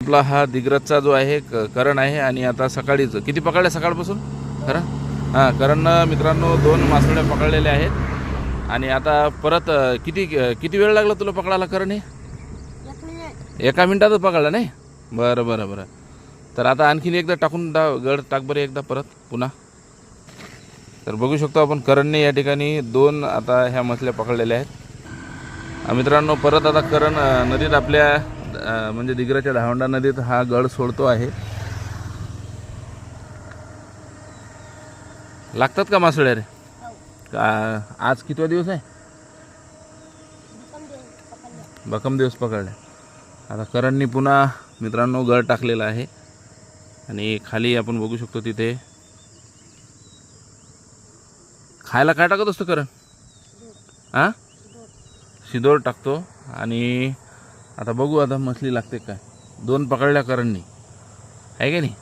आपला हा दिग्रजचा जो आहे करण आहे आणि आता सकाळीच किती पकडल्या सकाळपासून करण? हां, करणनं मित्रांनो 2 मासोळ्या पकडलेल्या आहेत आणि आता परत किती किती वेळ लागला तुला पकडायला करण? हे 1 मिनिटातच पकडला नाही? बरं बरं बरं. तर आता आणखीन एकदा टाकून गड टाक बरं एकदा परत पुन्हा. तर बघू शकतो आपण करणने या ठिकाणी 2 आता ह्या मछल्या पकडलेल्या आहेत. मित्रांनो परत आता करण नदीत आपल्या म्हणजे दिग्रजच्या धावंडा नदीत हा गड सोडतो आहे. लागतात का मासोळ्या रे? का आज कितवा दिवस आहे? भक्कम दिवस पकडले. आता करणनी पुन्हा मित्रांनो गड टाकलेला आहे आणि खाली आपण बघू शकतो तिथे खायला काय टाकत असतो करण? हां, शिदोर टाकतो. आणि आता बघू आता मछली लागते काय. 2 पकडल्या करणनी आहे का नाही?